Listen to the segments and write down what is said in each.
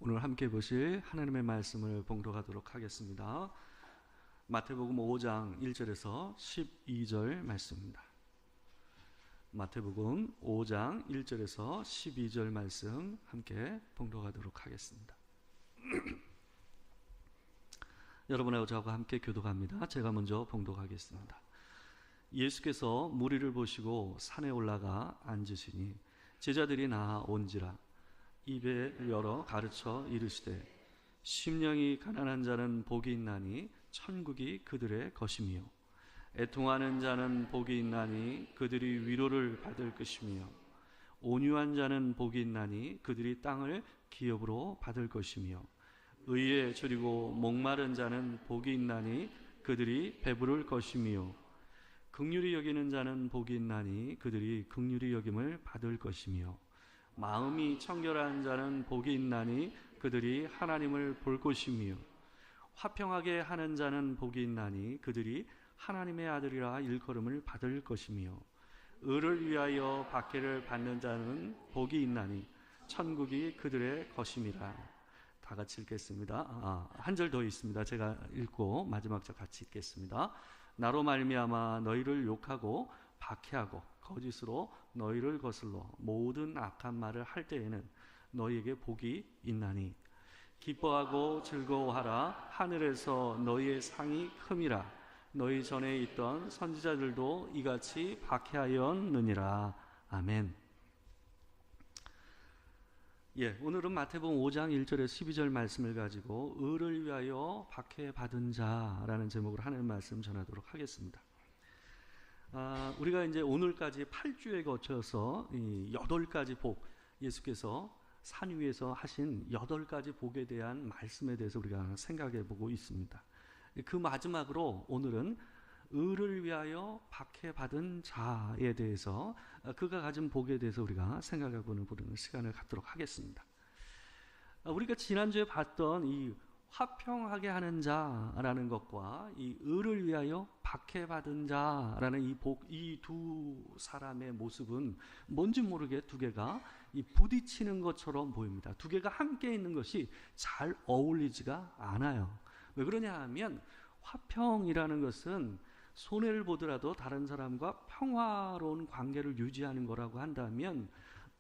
오늘 함께 보실 하나님의 말씀을 봉독하도록 하겠습니다. 마태복음 5장 1절에서 12절 말씀입니다. 마태복음 5장 1절에서 12절 말씀 함께 봉독하도록 하겠습니다. 여러분하고 저와 함께 교독합니다. 제가 먼저 봉독하겠습니다. 예수께서 무리를 보시고 산에 올라가 앉으시니 제자들이 나아온지라. 입에 열어 가르쳐 이르시되 심령이 가난한 자는 복이 있나니 천국이 그들의 것이며 애통하는 자는 복이 있나니 그들이 위로를 받을 것이며 온유한 자는 복이 있나니 그들이 땅을 기업으로 받을 것이며 의에 줄이고 목마른 자는 복이 있나니 그들이 배부를 것이며 긍휼히 여기는 자는 복이 있나니 그들이 긍휼히 여김을 받을 것이며 마음이 청결한 자는 복이 있나니 그들이 하나님을 볼 것이며 화평하게 하는 자는 복이 있나니 그들이 하나님의 아들이라 일컬음을 받을 것이며 의를 위하여 박해를 받는 자는 복이 있나니 천국이 그들의 것임이라. 다 같이 읽겠습니다. 한 절 더 있습니다. 제가 읽고 마지막 절 같이 읽겠습니다. 나로 말미암아 너희를 욕하고 박해하고 거짓으로 너희를 거슬러 모든 악한 말을 할 때에는 너희에게 복이 있나니 기뻐하고 즐거워하라. 하늘에서 너희의 상이 큼이라. 너희 전에 있던 선지자들도 이같이 박해하였느니라. 아멘. 오늘은 마태복음 5장 1절에서 12절 말씀을 가지고 의를 위하여 박해받은 자라는 제목으로 하나님의 말씀 전하도록 하겠습니다. 우리가 이제 오늘까지 8주에 거쳐서 이 8가지 복, 예수께서 산 위에서 하신 8가지 복에 대한 말씀에 대해서 우리가 생각해 보고 있습니다. 그 마지막으로 오늘은 의를 위하여 박해받은 자에 대해서 그가 가진 복에 대해서 우리가 생각해 보는 시간을 갖도록 하겠습니다. 우리가 지난주에 봤던 이 화평하게 하는 자라는 것과 이 의를 위하여 박해받은 자라는 이 복, 이 두 사람의 모습은 뭔지 모르게 두 개가 이 부딪히는 것처럼 보입니다. 두 개가 함께 있는 것이 잘 어울리지가 않아요. 왜 그러냐 하면 화평이라는 것은 손해를 보더라도 다른 사람과 평화로운 관계를 유지하는 거라고 한다면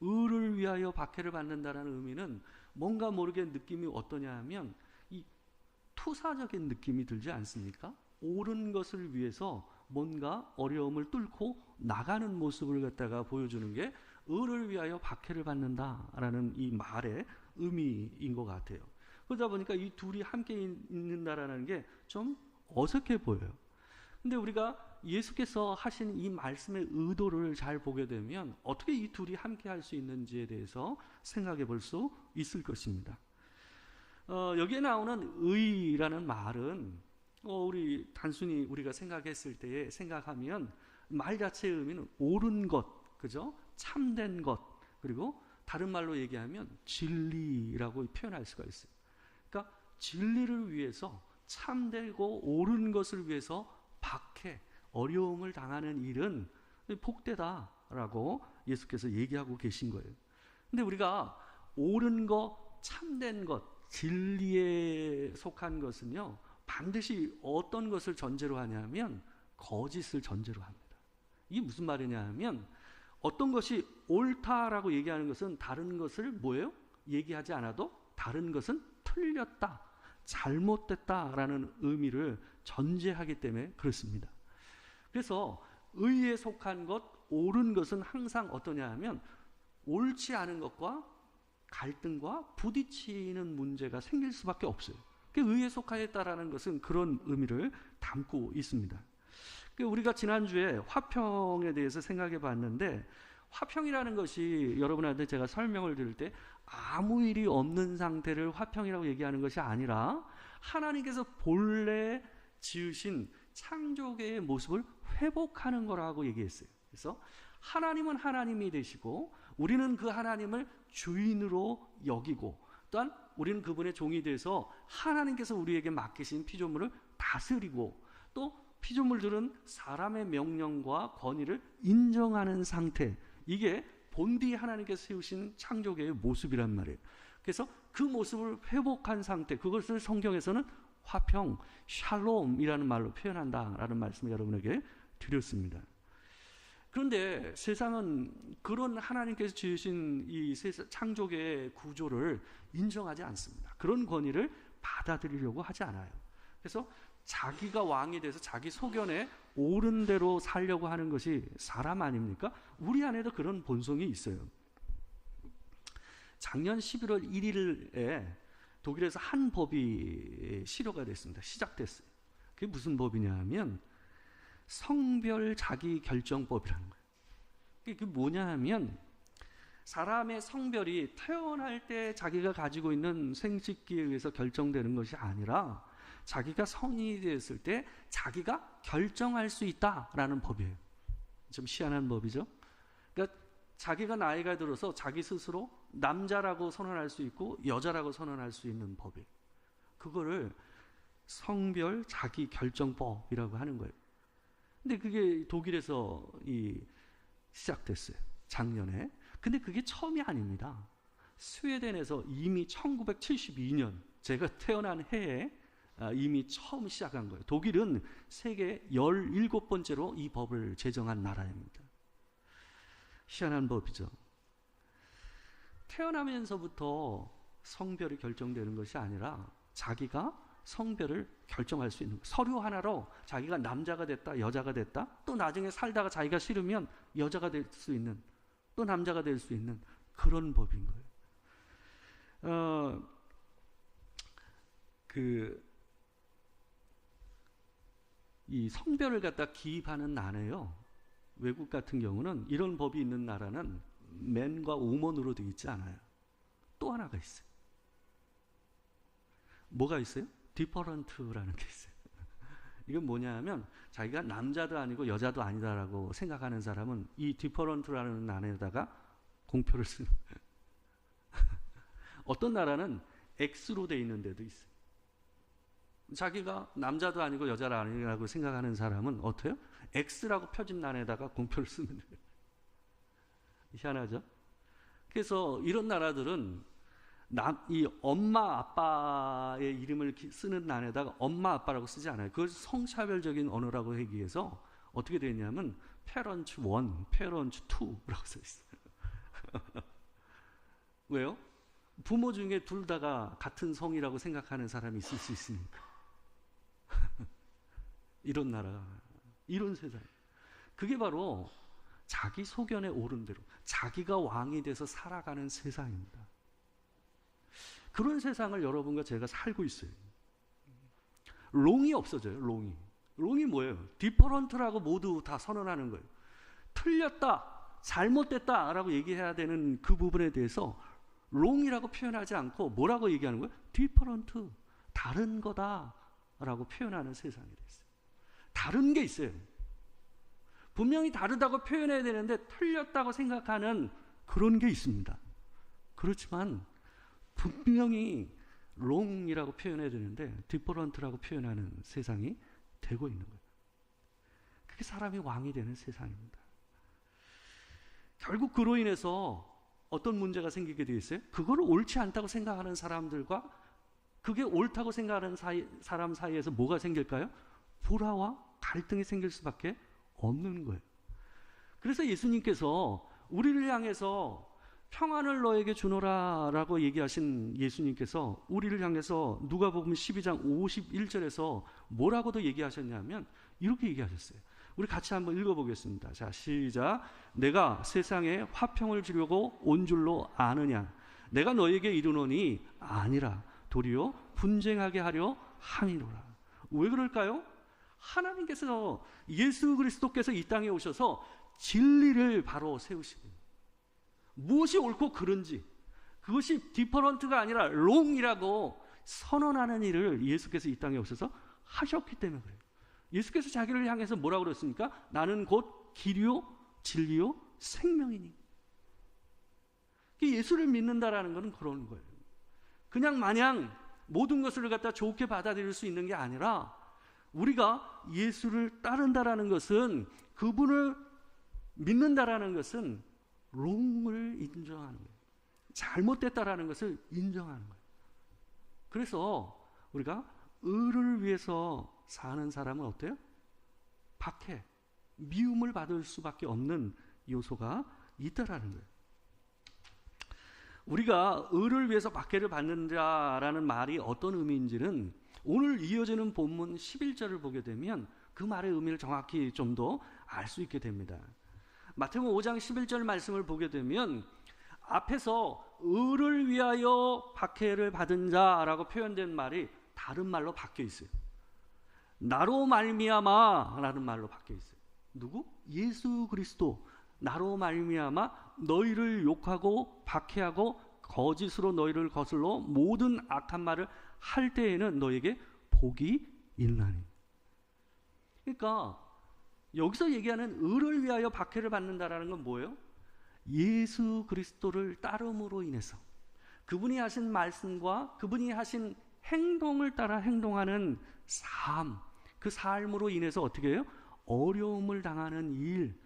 의를 위하여 박해를 받는다는 의미는 뭔가 모르게 느낌이 어떠냐 하면 이 투사적인 느낌이 들지 않습니까? 옳은 것을 위해서 뭔가 어려움을 뚫고 나가는 모습을 갖다가 보여주는 게 의를 위하여 박해를 받는다라는 이 말의 의미인 것 같아요. 그러다 보니까 이 둘이 함께 있는다라는 게 좀 어색해 보여요. 근데 우리가 예수께서 하신 이 말씀의 의도를 잘 보게 되면 어떻게 이 둘이 함께 할 수 있는지에 대해서 생각해 볼 수 있을 것입니다. 여기에 나오는 의라는 말은 우리 단순히 우리가 생각했을 때에 생각하면 말 자체의 의미는 옳은 것, 그죠? 참된 것, 그리고 다른 말로 얘기하면 진리라고 표현할 수가 있어요. 그러니까 진리를 위해서 참되고 옳은 것을 위해서 박해, 어려움을 당하는 일은 복되다라고 예수께서 얘기하고 계신 거예요. 근데 우리가 옳은 것, 참된 것, 진리에 속한 것은요, 반드시 어떤 것을 전제로 하냐면 거짓을 전제로 합니다. 이게 무슨 말이냐 하면 어떤 것이 옳다라고 얘기하는 것은 다른 것을 뭐예요? 얘기하지 않아도 다른 것은 틀렸다, 잘못됐다라는 의미를 전제하기 때문에 그렇습니다. 그래서 의에 속한 것, 옳은 것은 항상 어떠냐 하면 옳지 않은 것과 갈등과 부딪히는 문제가 생길 수밖에 없어요. 의에 속하였다라는 것은 그런 의미를 담고 있습니다. 우리가 지난주에 화평에 대해서 생각해 봤는데 화평이라는 것이 여러분한테 제가 설명을 드릴 때 아무 일이 없는 상태를 화평이라고 얘기하는 것이 아니라 하나님께서 본래 지으신 창조계의 모습을 회복하는 거라고 얘기했어요. 그래서 하나님은 하나님이 되시고 우리는 그 하나님을 주인으로 여기고 또한 우리는 그분의 종이 돼서 하나님께서 우리에게 맡기신 피조물을 다스리고 또 피조물들은 사람의 명령과 권위를 인정하는 상태, 이게 본디 하나님께서 세우신 창조계의 모습이란 말이에요. 그래서 그 모습을 회복한 상태, 그것을 성경에서는 화평, 샬롬이라는 말로 표현한다라는 말씀을 여러분에게 드렸습니다. 그런데 세상은 그런 하나님께서 지으신 이 창조계의 구조를 인정하지 않습니다. 그런 권위를 받아들이려고 하지 않아요. 그래서 자기가 왕이 돼서 자기 소견에 옳은 대로 살려고 하는 것이 사람 아닙니까? 우리 안에도 그런 본성이 있어요. 작년 11월 1일에 독일에서 한 법이 실효가 됐습니다. 시작됐어요. 그게 무슨 법이냐 하면 성별 자기결정법이라는 거예요. 그게 뭐냐 하면 사람의 성별이 태어날 때 자기가 가지고 있는 생식기에 의해서 결정되는 것이 아니라 자기가 성인이 되었을 때 자기가 결정할 수 있다라는 법이에요. 좀 희한한 법이죠. 그러니까 자기가 나이가 들어서 자기 스스로 남자라고 선언할 수 있고 여자라고 선언할 수 있는 법이에요. 그거를 성별 자기결정법이라고 하는 거예요. 근데 그게 독일에서 시작됐어요. 작년에. 근데 그게 처음이 아닙니다. 스웨덴에서 이미 1972년 제가 태어난 해에 이미 처음 시작한 거예요. 독일은 세계 17번째로 이 법을 제정한 나라입니다. 희한한 법이죠. 태어나면서부터 성별이 결정되는 것이 아니라 자기가 성별을 결정할 수 있는 거예요. 서류 하나로 자기가 남자가 됐다, 여자가 됐다, 또 나중에 살다가 자기가 싫으면 여자가 될 수 있는, 또 남자가 될 수 있는 그런 법인 거예요. 이 성별을 갖다 기입하는 나라예요. 외국 같은 경우는 이런 법이 있는 나라는 맨과 우먼으로 되어 있지 않아요. 또 하나가 있어요. 뭐가 있어요? 디퍼런트라는 게 있어요. 이건 뭐냐 하면 자기가 남자도 아니고 여자도 아니다라고 생각하는 사람은 이 디퍼런트라는 안에다가 공표를 쓰는 거예요. 어떤 나라는 X로 되어 있는 데도 있어요. 자기가 남자도 아니고 여자도 아니라고 생각하는 사람은 어때요? X라고 펴진 난에다가 공표를 쓰면 돼요. 희한하죠? 그래서 이런 나라들은 이 엄마 아빠의 이름을 쓰는 난에다가 엄마 아빠라고 쓰지 않아요. 그걸 성차별적인 언어라고 하기 위해서 어떻게 되어 있냐면 parent 1, parent 2라고 써 있어요. 왜요? 부모 중에 둘 다가 같은 성이라고 생각하는 사람이 있을 수 있으니까. 이런 나라, 이런 세상. 그게 바로 자기 소견에 옳은 대로 자기가 왕이 돼서 살아가는 세상입니다. 그런 세상을 여러분과 제가 살고 있어요. 롱이 없어져요. 롱이 뭐예요? 디퍼런트라고 모두 다 선언하는 거예요. 틀렸다, 잘못됐다라고 얘기해야 되는 그 부분에 대해서 롱이라고 표현하지 않고 뭐라고 얘기하는 거예요? 디퍼런트, 다른 거다라고 표현하는 세상이 됐어요. 다른 게 있어요. 분명히 다르다고 표현해야 되는데 틀렸다고 생각하는 그런 게 있습니다. 그렇지만 분명히 롱이라고 표현해야 되는데 디퍼런트라고 표현하는 세상이 되고 있는 거예요. 그게 사람이 왕이 되는 세상입니다. 결국 그로 인해서 어떤 문제가 생기게 되어 있어요? 그거를 옳지 않다고 생각하는 사람들과 그게 옳다고 생각하는 사람 사이에서 뭐가 생길까요? 불화와 갈등이 생길 수밖에 없는 거예요. 그래서 예수님께서 우리를 향해서 평안을 너에게 주노라 라고 얘기하신 예수님께서 우리를 향해서 누가복음 12장 51절에서 뭐라고도 얘기하셨냐면 이렇게 얘기하셨어요. 우리 같이 한번 읽어보겠습니다. 자, 시작. 내가 세상에 화평을 주려고 온 줄로 아느냐? 내가 너에게 이르노니 아니라 도리어 분쟁하게 하려 함이로라. 왜 그럴까요? 하나님께서 예수 그리스도께서 이 땅에 오셔서 진리를 바로 세우시고 무엇이 옳고 그른지 그것이 디퍼런트가 아니라 롱이라고 선언하는 일을 예수께서 이 땅에 오셔서 하셨기 때문에 그래요. 예수께서 자기를 향해서 뭐라고 그랬습니까? 나는 곧 길이요 진리요 생명이니. 예수를 믿는다라는 것은 그런 거예요. 그냥 마냥 모든 것을 갖다 좋게 받아들일 수 있는 게 아니라 우리가 예수를 따른다라는 것은 그분을 믿는다라는 것은 롱을 인정하는 거예요. 잘못됐다라는 것을 인정하는 거예요. 그래서 우리가 의를 위해서 사는 사람은 어때요? 박해, 미움을 받을 수밖에 없는 요소가 있다라는 거예요. 우리가 의를 위해서 박해를 받는 자라는 말이 어떤 의미인지는 오늘 이어지는 본문 11절을 보게 되면 그 말의 의미를 정확히 좀 더 알 수 있게 됩니다. 마태복음 5장 11절 말씀을 보게 되면 앞에서 의를 위하여 박해를 받은 자라고 표현된 말이 다른 말로 바뀌어 있어요. 나로 말미암아라는 말로 바뀌어 있어요. 누구? 예수 그리스도. 나로 말미암아 너희를 욕하고 박해하고 거짓으로 너희를 거슬러 모든 악한 말을 할 때에는 너에게 복이 있나니. 그러니까 여기서 얘기하는 의를 위하여 박해를 받는다라는 건 뭐예요? 예수 그리스도를 따름으로 인해서 그분이 하신 말씀과 그분이 하신 행동을 따라 행동하는 삶, 그 삶으로 인해서 어떻게 해요? 어려움을 당하는 일,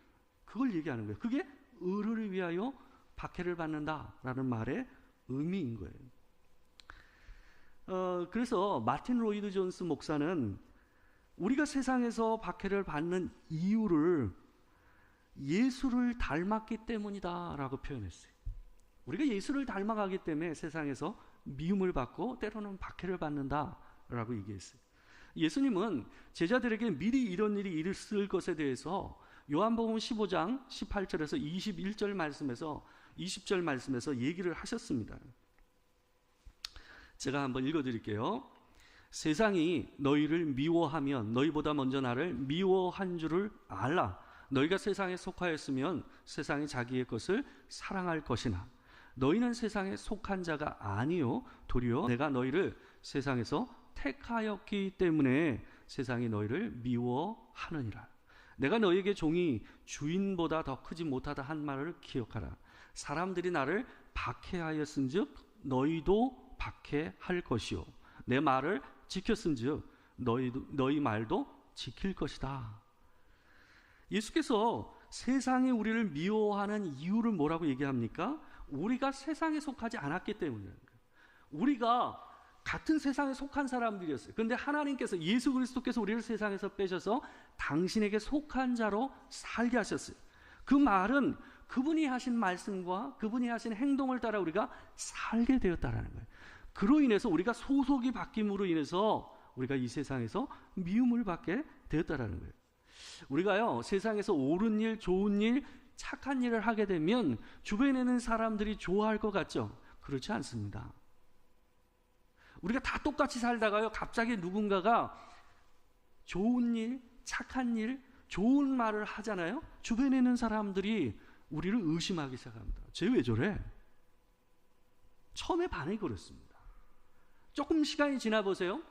그걸 얘기하는 거예요. 그게 의를 위하여 박해를 받는다라는 말의 의미인 거예요. 그래서 마틴 로이드 존스 목사는 우리가 세상에서 박해를 받는 이유를 예수를 닮았기 때문이다 라고 표현했어요. 우리가 예수를 닮아가기 때문에 세상에서 미움을 받고 때로는 박해를 받는다 라고 얘기했어요. 예수님은 제자들에게 미리 이런 일이 있을 것에 대해서 요한복음 15장 18절에서 21절 말씀에서 20절 말씀에서 얘기를 하셨습니다. 제가 한번 읽어드릴게요. 세상이 너희를 미워하면 너희보다 먼저 나를 미워한 줄을 알라. 너희가 세상에 속하였으면 세상이 자기의 것을 사랑할 것이나 너희는 세상에 속한 자가 아니요 도리어 내가 너희를 세상에서 택하였기 때문에 세상이 너희를 미워하느니라. 내가 너희에게 종이 주인보다 더 크지 못하다 한 말을 기억하라. 사람들이 나를 박해하였은즉 너희도 박해할 것이요 내 말을 지켰은즉 너희 말도 지킬 것이다. 예수께서 세상이 우리를 미워하는 이유를 뭐라고 얘기합니까? 우리가 세상에 속하지 않았기 때문이에요. 우리가 같은 세상에 속한 사람들이었어요. 그런데 하나님께서 예수 그리스도께서 우리를 세상에서 빼셔서 당신에게 속한 자로 살게 하셨어요. 그 말은 그분이 하신 말씀과 그분이 하신 행동을 따라 우리가 살게 되었다라는 거예요. 그로 인해서 우리가 소속이 바뀜으로 인해서 우리가 이 세상에서 미움을 받게 되었다라는 거예요. 우리가요 세상에서 옳은 일, 좋은 일, 착한 일을 하게 되면 주변에 있는 사람들이 좋아할 것 같죠? 그렇지 않습니다. 우리가 다 똑같이 살다가요 갑자기 누군가가 좋은 일, 착한 일, 좋은 말을 하잖아요. 주변에 있는 사람들이 우리를 의심하기 시작합니다. 쟤 왜 저래? 처음에 반응이 그렇습니다. 조금 시간이 지나 보세요.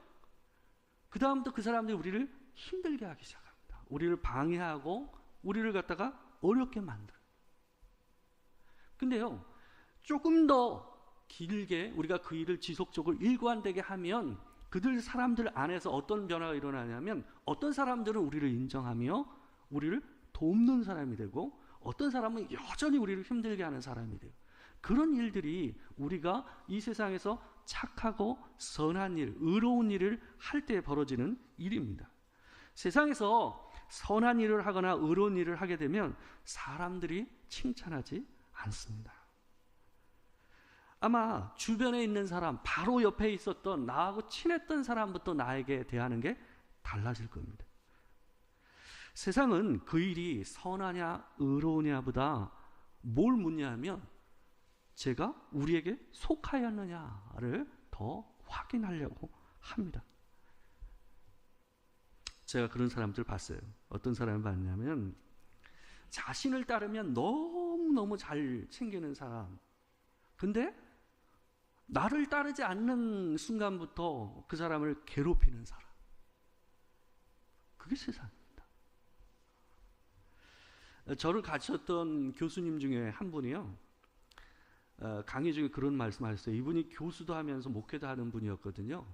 그 다음부터 그 사람들이 우리를 힘들게 하기 시작합니다. 우리를 방해하고 우리를 갖다가 어렵게 만들어요. 근데요 조금 더 길게 우리가 그 일을 지속적으로 일관되게 하면 사람들 안에서 어떤 변화가 일어나냐면 어떤 사람들은 우리를 인정하며 우리를 돕는 사람이 되고 어떤 사람은 여전히 우리를 힘들게 하는 사람이 돼요. 그런 일들이 우리가 이 세상에서 착하고 선한 일, 의로운 일을 할 때 벌어지는 일입니다. 세상에서 선한 일을 하거나 의로운 일을 하게 되면 사람들이 칭찬하지 않습니다. 아마 주변에 있는 사람, 바로 옆에 있었던 나하고 친했던 사람부터 나에게 대하는 게 달라질 겁니다. 세상은 그 일이 선하냐 의로우냐보다 뭘 묻냐 하면 제가 우리에게 속하였느냐를 더 확인하려고 합니다. 제가 그런 사람들 봤어요. 어떤 사람을 봤냐면 자신을 따르면 너무너무 잘 챙기는 사람, 근데 나를 따르지 않는 순간부터 그 사람을 괴롭히는 사람. 그게 세상입니다. 저를 가르쳤던 교수님 중에 한 분이요 강의 중에 그런 말씀하셨어요. 이분이 교수도 하면서 목회도 하는 분이었거든요.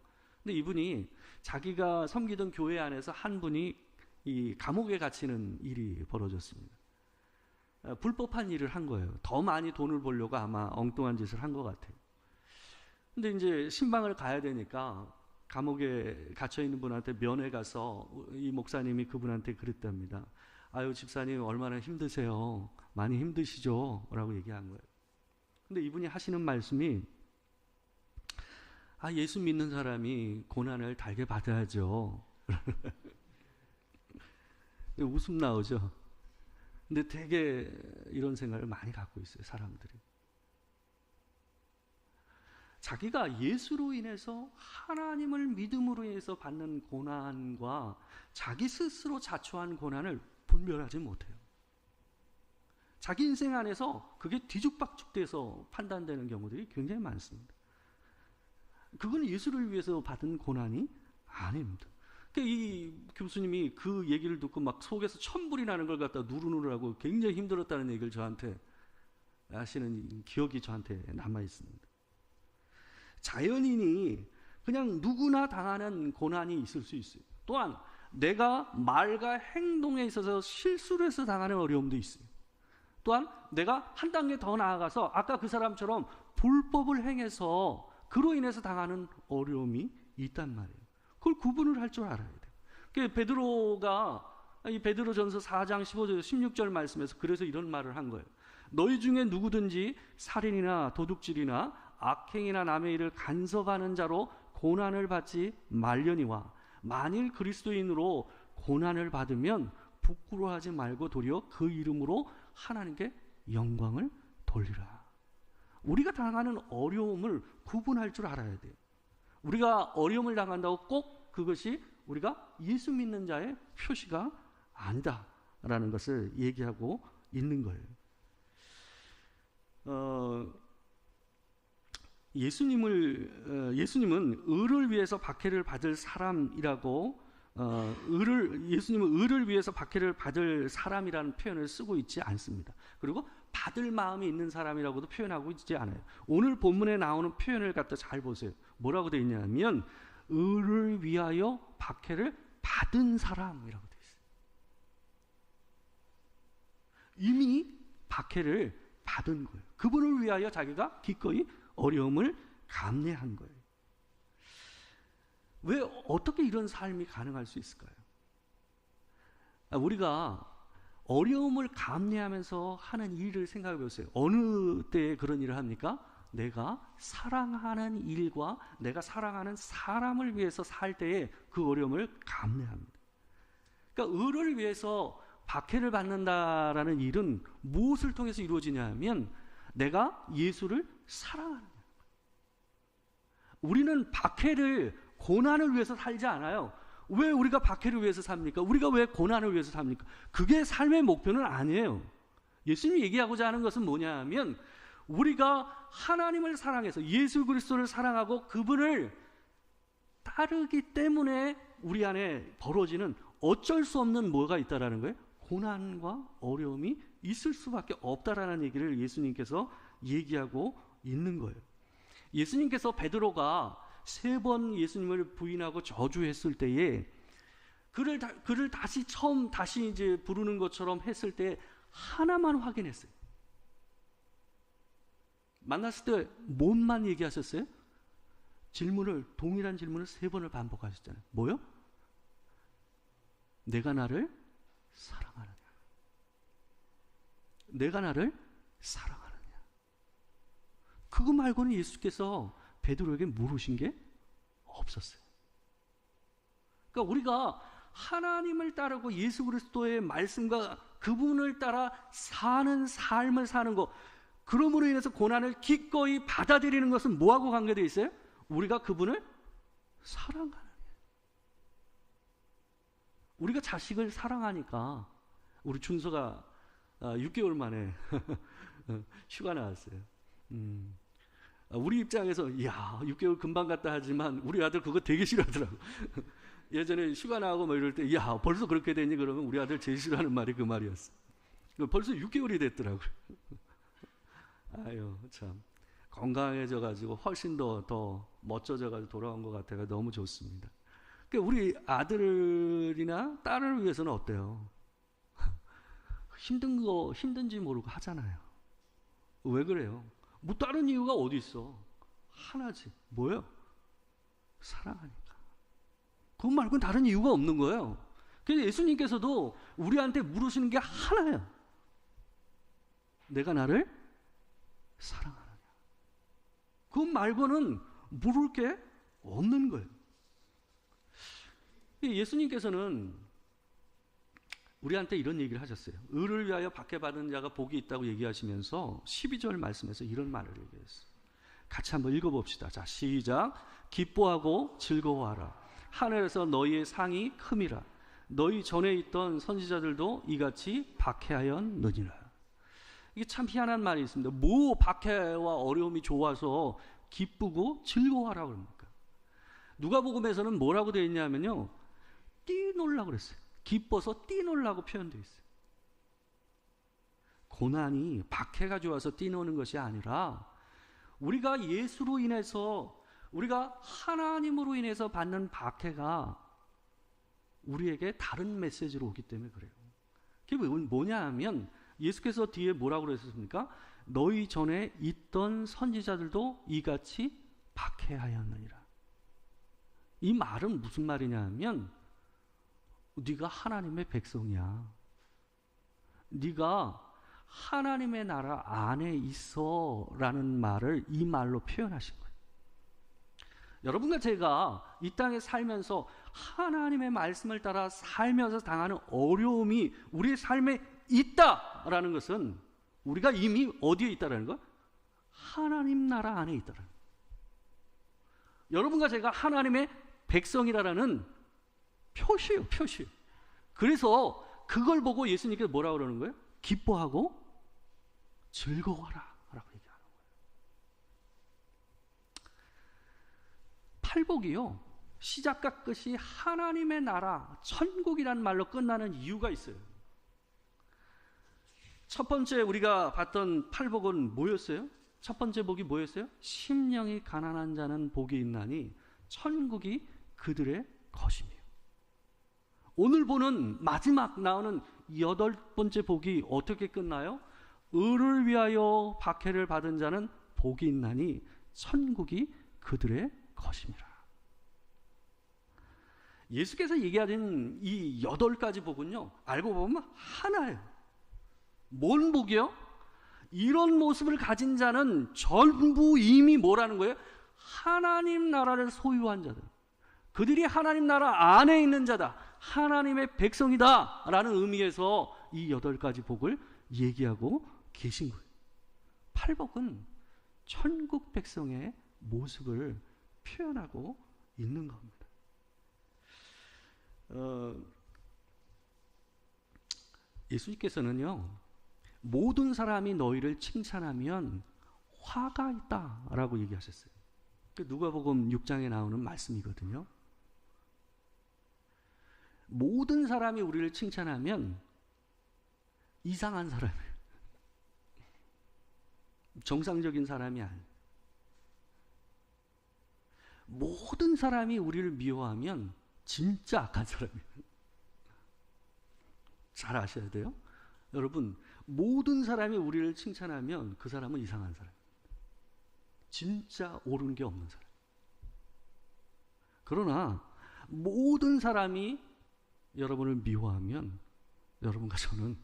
근데 이분이 자기가 섬기던 교회 안에서 한 분이 이 감옥에 갇히는 일이 벌어졌습니다. 불법한 일을 한 거예요. 더 많이 돈을 벌려고 아마 엉뚱한 짓을 한 것 같아요. 근데 이제 신방을 가야 되니까 감옥에 갇혀 있는 분한테 면회 가서 이 목사님이 그분한테 그랬답니다. 아유, 집사님 얼마나 힘드세요? 많이 힘드시죠? 라고 얘기한 거예요. 근데 이분이 하시는 말씀이, 예수 믿는 사람이 고난을 달게 받아야죠. 웃음 나오죠. 근데 되게 이런 생각을 많이 갖고 있어요, 사람들이. 자기가 예수로 인해서, 하나님을 믿음으로 인해서 받는 고난과 자기 스스로 자초한 고난을 분별하지 못해요. 자기 인생 안에서 그게 뒤죽박죽돼서 판단되는 경우들이 굉장히 많습니다. 그건 예수를 위해서 받은 고난이 아닙니다. 이 교수님이 그 얘기를 듣고 막 속에서 천불이 나는 걸 갖다 누르느라고 굉장히 힘들었다는 얘기를 저한테 하시는 기억이 저한테 남아 있습니다. 자연인이 그냥 누구나 당하는 고난이 있을 수 있어요. 또한 내가 말과 행동에 있어서 실수를 해서 당하는 어려움도 있어요. 또한 내가 한 단계 더 나아가서 아까 그 사람처럼 불법을 행해서 그로 인해서 당하는 어려움이 있단 말이에요. 그걸 구분을 할 줄 알아야 돼요. 베드로가 이 베드로전서 4장 15절 16절 말씀에서 그래서 이런 말을 한 거예요. 너희 중에 누구든지 살인이나 도둑질이나 악행이나 남의 일을 간섭하는 자로 고난을 받지 말려니와 만일 그리스도인으로 고난을 받으면 부끄러워하지 말고 도리어 그 이름으로 하나님께 영광을 돌리라. 우리가 당하는 어려움을 구분할 줄 알아야 돼요. 우리가 어려움을 당한다고 꼭 그것이 우리가 예수 믿는 자의 표시가 아니다라는 것을 얘기하고 있는 거예요. 예수님은 의를 위해서 박해를 받을 사람이라고 예수님은 의를 위해서 박해를 받을 사람이라는 표현을 쓰고 있지 않습니다. 그리고 받을 마음이 있는 사람이라고도 표현하고 있지 않아요. 오늘 본문에 나오는 표현을 갖다 잘 보세요. 뭐라고 되어 있냐면 의를 위하여 박해를 받은 사람이라고 되어 있어요. 이미 박해를 받은 거예요. 그분을 위하여 자기가 기꺼이 어려움을 감내한 거예요. 왜 어떻게 이런 삶이 가능할 수 있을까요? 우리가 어려움을 감내하면서 하는 일을 생각해 보세요. 어느 때에 그런 일을 합니까? 내가 사랑하는 일과 내가 사랑하는 사람을 위해서 살 때에 그 어려움을 감내합니다. 그러니까 의를 위해서 박해를 받는다라는 일은 무엇을 통해서 이루어지냐 하면 내가 예수를 사랑하는 거예요. 우리는 박해를, 고난을 위해서 살지 않아요. 왜 우리가 박해를 위해서 삽니까? 우리가 왜 고난을 위해서 삽니까? 그게 삶의 목표는 아니에요. 예수님이 얘기하고자 하는 것은 뭐냐 하면 우리가 하나님을 사랑해서 예수 그리스도를 사랑하고 그분을 따르기 때문에 우리 안에 벌어지는 어쩔 수 없는 뭐가 있다라는 거예요? 고난과 어려움이 있을 수밖에 없다라는 얘기를 예수님께서 얘기하고 있는 거예요. 예수님께서 베드로가 3번 예수님을 부인하고 저주했을 때에 그를 다시 이제 부르는 것처럼 했을 때 하나만 확인했어요. 만났을 때 뭔만 얘기하셨어요? 동일한 질문을 3번을 반복하셨잖아요. 뭐요? 내가 나를 사랑하느냐? 내가 나를 사랑하느냐? 그거 말고는 예수께서 베드로에게 물으신 게 없었어요. 그러니까 우리가 하나님을 따르고 예수 그리스도의 말씀과 그분을 따라 사는 삶을 사는 것, 그러므로 인해서 고난을 기꺼이 받아들이는 것은 뭐하고 관계되어 있어요? 우리가 그분을 사랑하는 거예요. 우리가 자식을 사랑하니까 우리 준서가 6개월 만에 휴가 나왔어요. 우리 입장에서 6개월 금방 갔다 하지만 우리 아들 그거 되게 싫어하더라고. 예전에 휴가 나가고 뭐 이럴 때 벌써 그렇게 됐니? 그러면 우리 아들 제일 싫어하는 말이 그 말이었어. 벌써 6개월이 됐더라고요. 아유, 참 건강해져 가지고 훨씬 더 멋져져 가지고 돌아온 것 같아가 너무 좋습니다. 그러니까 우리 아들이나 딸을 위해서는 어때요? 힘든지 모르고 하잖아요. 왜 그래요? 뭐 다른 이유가 어디 있어? 하나지. 뭐예요? 사랑하니까. 그것 말고는 다른 이유가 없는 거예요. 그래서 예수님께서도 우리한테 물으시는 게 하나예요. 내가 나를 사랑하느냐. 그것 말고는 물을 게 없는 거예요. 예수님께서는 우리한테 이런 얘기를 하셨어요. 의를 위하여 박해받은 자가 복이 있다고 얘기하시면서 12절 말씀에서 이런 말을 얘기했어요. 같이 한번 읽어봅시다. 자, 시작. 기뻐하고 즐거워하라. 하늘에서 너희의 상이 큼이라. 너희 전에 있던 선지자들도 이같이 박해하였느니라. 이게 참 희한한 말이 있습니다. 뭐 박해와 어려움이 좋아서 기쁘고 즐거워하라고 그럽니까? 누가복음에서는 뭐라고 되어 있냐면요, 뛰놀라고 그랬어요. 기뻐서 뛰놀라고 표현되어 있어요. 고난이 박해가 좋아서 뛰노는 것이 아니라 우리가 예수로 인해서, 우리가 하나님으로 인해서 받는 박해가 우리에게 다른 메시지로 오기 때문에 그래요. 그게 뭐냐 하면 예수께서 뒤에 뭐라고 그랬습니까? 너희 전에 있던 선지자들도 이같이 박해하였느니라. 이 말은 무슨 말이냐 하면 네가 하나님의 백성이야. 네가 하나님의 나라 안에 있어 라는 말을 이 말로 표현하신 거예요. 여러분과 제가 이 땅에 살면서 하나님의 말씀을 따라 살면서 당하는 어려움이 우리의 삶에 있다라는 것은 우리가 이미 어디에 있다라는 거예요? 하나님 나라 안에 있다라는 거예요. 여러분과 제가 하나님의 백성이라는 표시예요, 표시. 그래서 그걸 보고 예수님께서 뭐라고 그러는 거예요? 기뻐하고 즐거워하라 라고 얘기하는 거예요. 팔복이요, 시작과 끝이 하나님의 나라, 천국이라는 말로 끝나는 이유가 있어요. 첫 번째 우리가 봤던 팔복은 뭐였어요? 첫 번째 복이 뭐였어요? 심령이 가난한 자는 복이 있나니 천국이 그들의 것이며. 오늘 보는 마지막 나오는 8번째 복이 어떻게 끝나요? 의를 위하여 박해를 받은 자는 복이 있나니 천국이 그들의 것입니다. 예수께서 얘기하신 이 8가지 복은요, 알고 보면 하나예요. 뭔 복이요? 이런 모습을 가진 자는 전부 이미 뭐라는 거예요? 하나님 나라를 소유한 자들. 그들이 하나님 나라 안에 있는 자다. 하나님의 백성이다 라는 의미에서 이 8가지 복을 얘기하고 계신 거예요. 팔복은 천국 백성의 모습을 표현하고 있는 겁니다. 예수님께서는요, 모든 사람이 너희를 칭찬하면 화가 있다라고 얘기하셨어요. 누가복음 6장에 나오는 말씀이거든요. 모든 사람이 우리를 칭찬하면 이상한 사람이에요. 정상적인 사람이 아니에요. 모든 사람이 우리를 미워하면 진짜 악한 사람이에요. 잘 아셔야 돼요. 여러분, 모든 사람이 우리를 칭찬하면 그 사람은 이상한 사람이에요. 진짜 옳은 게 없는 사람. 그러나 모든 사람이 여러분을 미워하면 여러분과 저는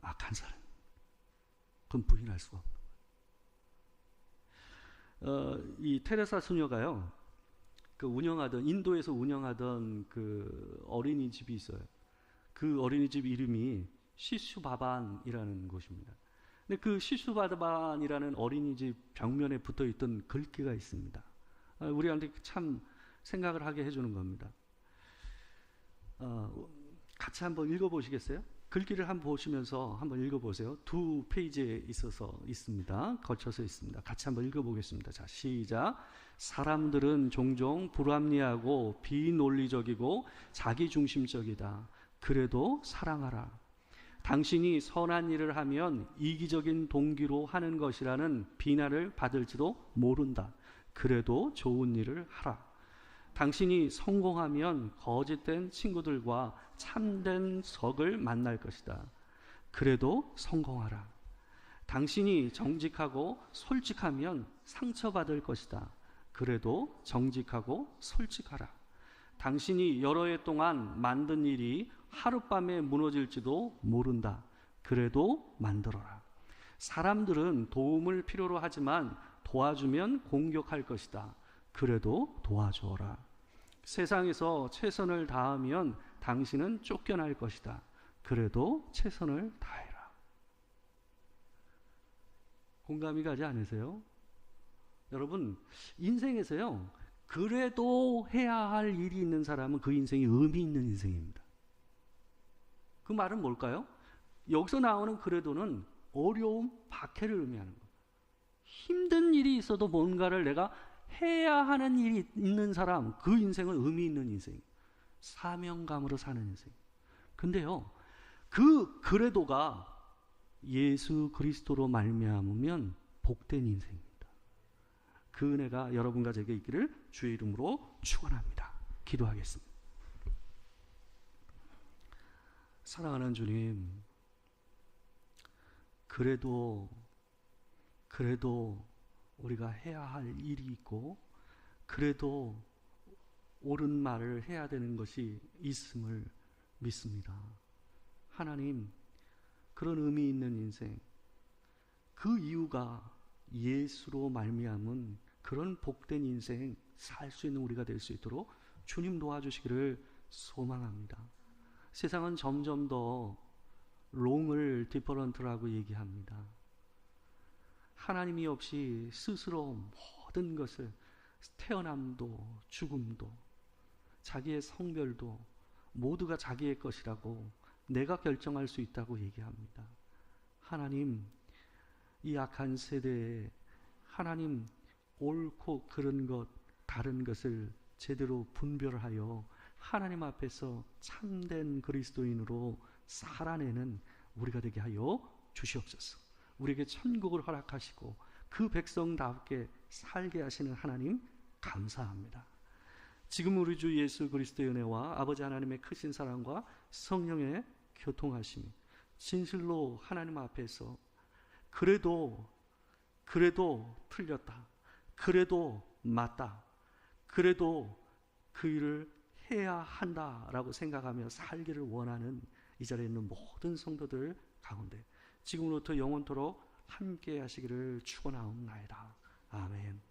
악한 사람. 그건 부인할 수가 없는 거예요. 이 테레사 수녀가요, 인도에서 운영하던 그 어린이집이 있어요. 그 어린이집 이름이 시슈바반이라는 곳입니다. 근데 그 시슈바반이라는 어린이집 벽면에 붙어 있던 글귀가 있습니다. 우리한테 참 생각을 하게 해주는 겁니다. 같이 한번 읽어보시겠어요? 글귀를 한번 보시면서 한번 읽어보세요. 2페이지에 있습니다. 걸쳐서 있습니다. 같이 한번 읽어보겠습니다. 자, 시작. 사람들은 종종 불합리하고 비논리적이고 자기중심적이다. 그래도 사랑하라. 당신이 선한 일을 하면 이기적인 동기로 하는 것이라는 비난을 받을지도 모른다. 그래도 좋은 일을 하라. 당신이 성공하면 거짓된 친구들과 참된 적을 만날 것이다. 그래도 성공하라. 당신이 정직하고 솔직하면 상처받을 것이다. 그래도 정직하고 솔직하라. 당신이 여러 해 동안 만든 일이 하룻밤에 무너질지도 모른다. 그래도 만들어라. 사람들은 도움을 필요로 하지만 도와주면 공격할 것이다. 그래도 도와주어라. 세상에서 최선을 다하면 당신은 쫓겨날 것이다. 그래도 최선을 다해라. 공감이 가지 않으세요? 여러분, 인생에서요, 그래도 해야 할 일이 있는 사람은 그 인생이 의미 있는 인생입니다. 그 말은 뭘까요? 여기서 나오는 그래도는 어려움, 박해를 의미하는 거예요. 힘든 일이 있어도 뭔가를 내가 해야 하는 일이 있는 사람, 그 인생은 의미 있는 인생이에요. 사명감으로 사는 인생. 근데요, 그 그래도가 예수 그리스도로 말미암으면 복된 인생입니다. 그 은혜가 여러분과 제게 있기를 주의 이름으로 축원합니다. 기도하겠습니다. 사랑하는 주님, 그래도 우리가 해야 할 일이 있고, 그래도 옳은 말을 해야 되는 것이 있음을 믿습니다. 하나님, 그런 의미 있는 인생, 그 이유가 예수로 말미암은 그런 복된 인생 살 수 있는 우리가 될 수 있도록 주님 도와주시기를 소망합니다. 세상은 점점 더 롱을 디퍼런트라고 얘기합니다. 하나님이 없이 스스로 모든 것을, 태어남도 죽음도 자기의 성별도 모두가 자기의 것이라고, 내가 결정할 수 있다고 얘기합니다. 하나님, 이 악한 세대에 하나님 옳고 그른 것, 다른 것을 제대로 분별하여 하나님 앞에서 참된 그리스도인으로 살아내는 우리가 되게 하여 주시옵소서. 우리에게 천국을 허락하시고 그 백성답게 살게 하시는 하나님 감사합니다. 지금 우리 주 예수 그리스도의 은혜와 아버지 하나님의 크신 사랑과 성령의 교통하심이 진실로 하나님 앞에서 그래도 틀렸다, 그래도 맞다, 그래도 그 일을 해야 한다라고 생각하며 살기를 원하는 이 자리에 있는 모든 성도들 가운데 지금부터 영원토록 함께 하시기를 축원하옵나이다. 아멘.